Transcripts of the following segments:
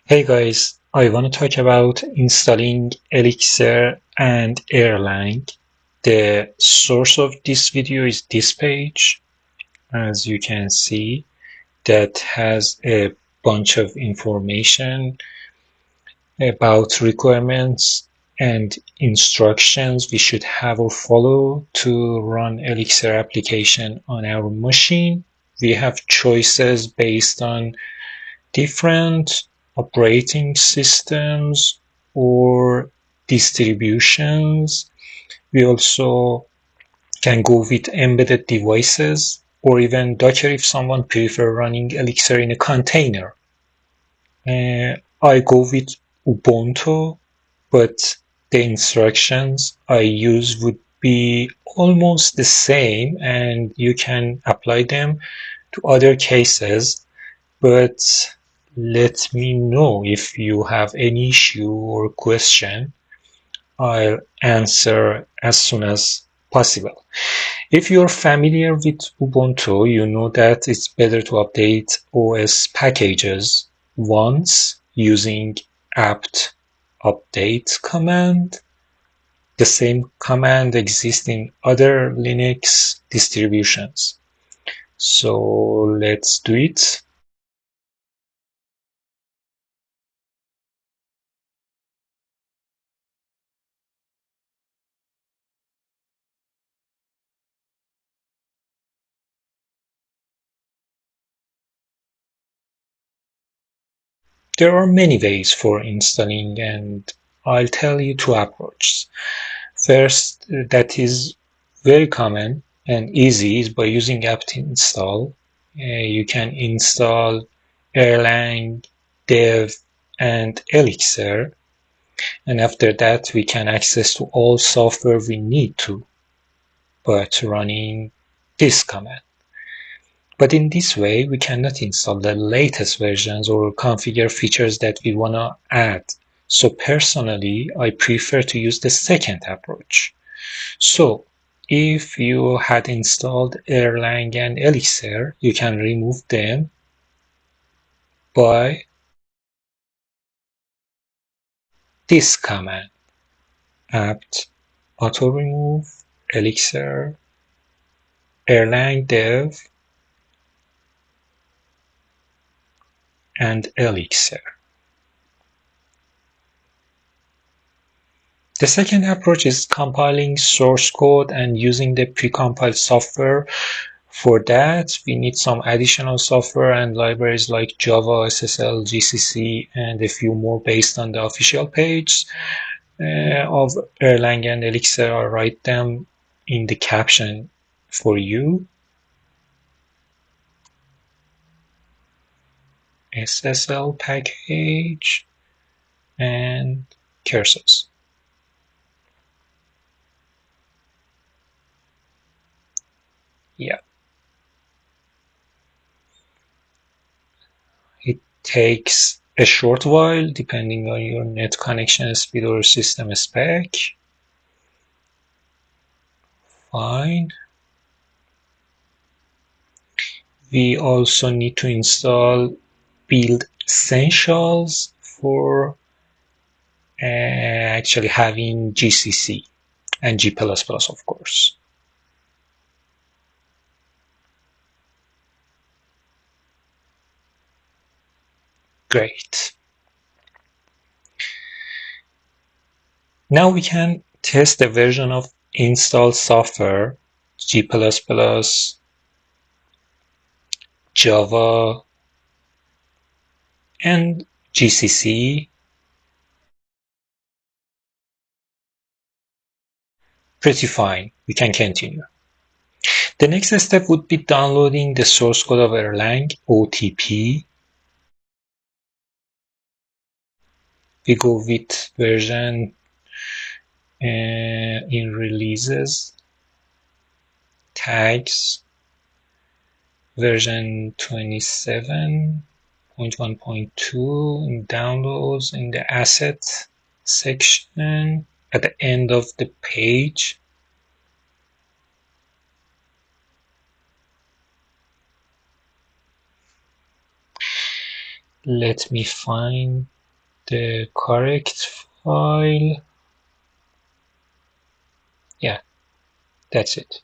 Hey guys, I want to talk about installing Elixir and Erlang. The source of this video is this page, as you can see, that has a bunch of information about requirements and instructions we should have or follow to run Elixir application on our machine. We have choices based on different operating systems or distributions. We also can go with embedded devices or even Docker if someone prefer running Elixir in a container. I go with Ubuntu, but the instructions I use would be almost the same and you can apply them to other cases. But let me know if you have any issue or question. I'll answer as soon as possible. If you're familiar with Ubuntu, you know that it's better to update OS packages once using apt-update command. The same command exists in other Linux distributions. So let's do it. There are many ways for installing, and I'll tell you two approaches. First, that is very common and easy, is by using apt-install. You can install erlang-dev and Elixir, and after that we can access to all software we need to, but running this command. But in this way, we cannot install the latest versions or configure features that we want to add. So personally, I prefer to use the second approach. So if you had installed Erlang and Elixir, you can remove them by this command, apt autoremove Elixir erlang-dev and Elixir. The second approach is compiling source code and using the precompiled software. For that, we need some additional software and libraries like Java, SSL, GCC, and a few more based on the official page of Erlang and Elixir. I'll write them in the caption for you. SSL package and curses. Yeah. It takes a short while depending on your net connection speed or system spec. Fine. We also need to install build essentials for actually having GCC and G++, of course. Great. Now we can test the version of installed software, G++, Java, and GCC. Pretty fine. We can continue. The next step would be downloading the source code of Erlang, OTP. We go with version in releases, tags, version 27.1.2 in downloads in the asset section at the end of the page. Let me find the correct file. Yeah, that's it.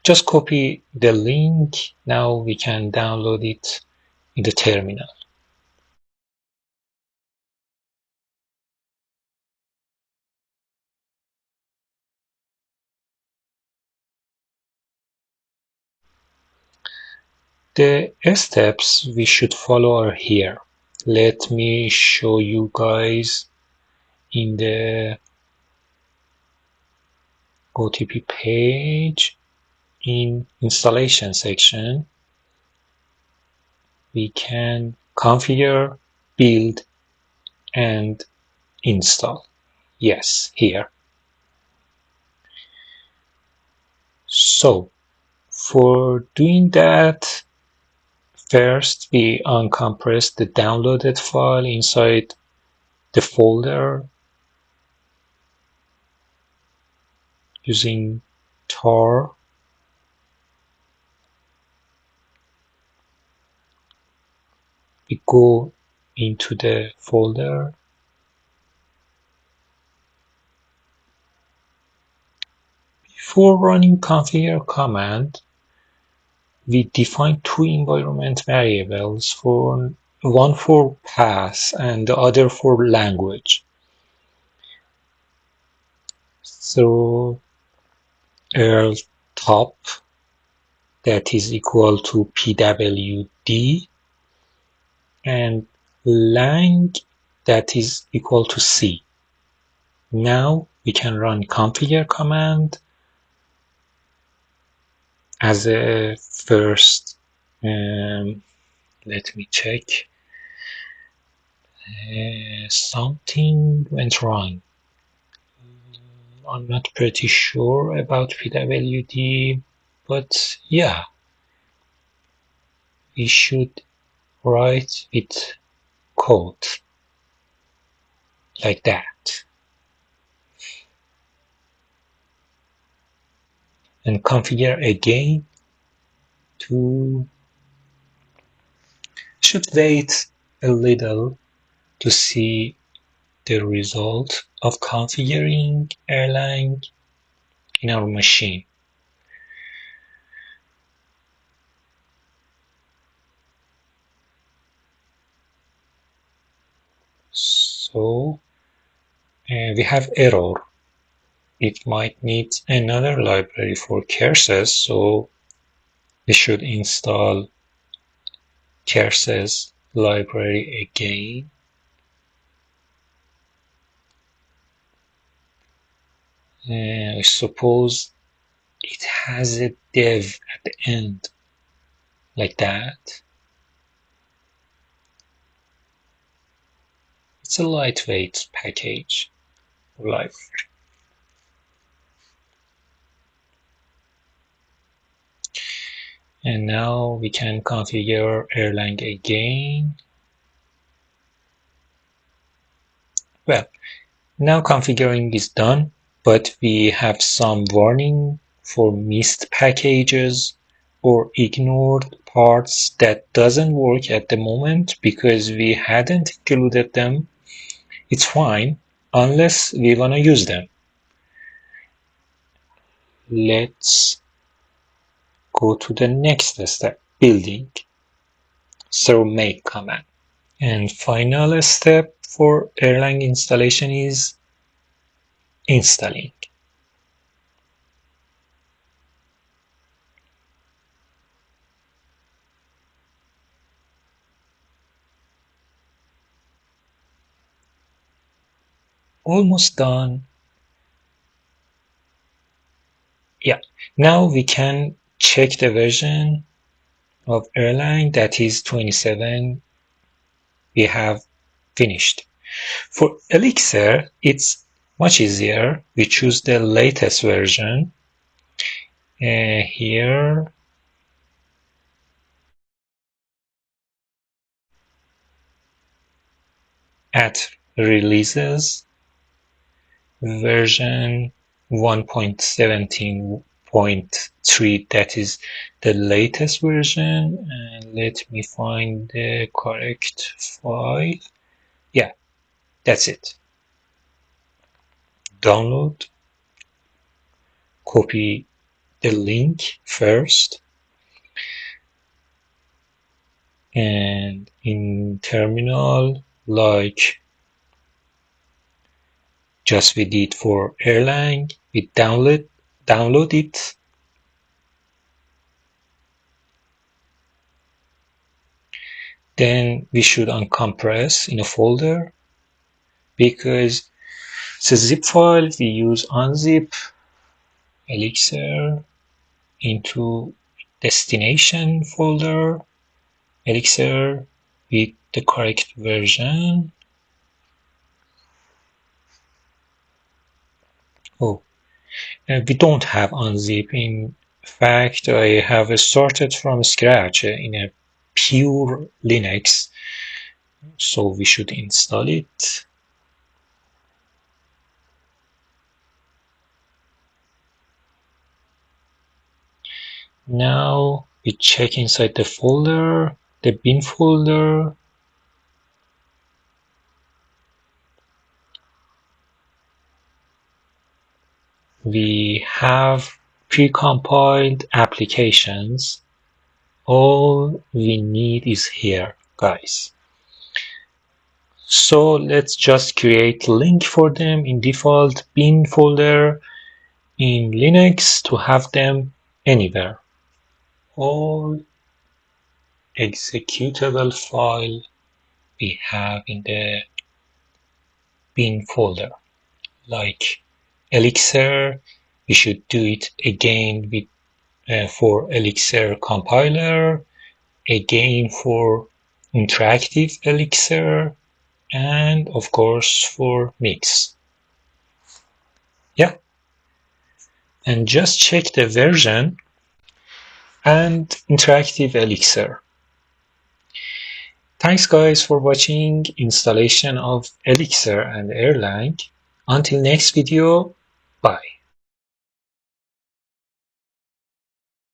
Just copy the link. Now we can download it in the terminal. The steps we should follow are here. Let me show you guys in the OTP page. In installation section, we can configure, build, and install. Yes, here. So for doing that, first we uncompress the downloaded file inside the folder using tar. We go into the folder. Before running configure command, we define two environment variables, one for path and the other for language. So erl top, that is equal to pwd, and lang, that is equal to c. Now we can run configure command as a first. Let me check. Something went wrong. I'm not pretty sure about pwd, but yeah, we should write with code like that and configure again. Should wait a little to see the result of configuring Erlang in our machine. So we have error. It might need another library for curses, so we should install curses library again. I suppose it has a dev at the end, like that. It's a lightweight package for library. And now we can configure Erlang again. Well, now configuring is done, but we have some warning for missed packages or ignored parts that doesn't work at the moment because we hadn't included them. It's fine unless we want to use them. Let's go to the next step, building. So make command. And final step for Erlang installation is installing. Almost done. Yeah, now we can check the version of Erlang, that is 27. We have finished. For Elixir, it's much easier. We choose the latest version. Here, at releases, version 1.17.3, that is the latest version. And let me find the correct file. Yeah, that's it. Download, copy the link first, and in terminal, like just we did for Erlang, we download it. Then we should uncompress in a folder, because it's a zip file. We use unzip Elixir into destination folder, Elixir with the correct version. Oh, we don't have unzip. In fact, I have started from scratch in a pure Linux, so we should install it. Now we check inside the folder, the bin folder. We have precompiled applications. All we need is here, guys. So let's just create a link for them in default bin folder in Linux to have them anywhere. All executable file we have in the bin folder, like Elixir, we should do it again with for Elixir compiler, again for interactive Elixir, and of course for mix. Yeah, and just check the version and interactive Elixir. Thanks guys for watching installation of Elixir and Erlang. Until next video, bye.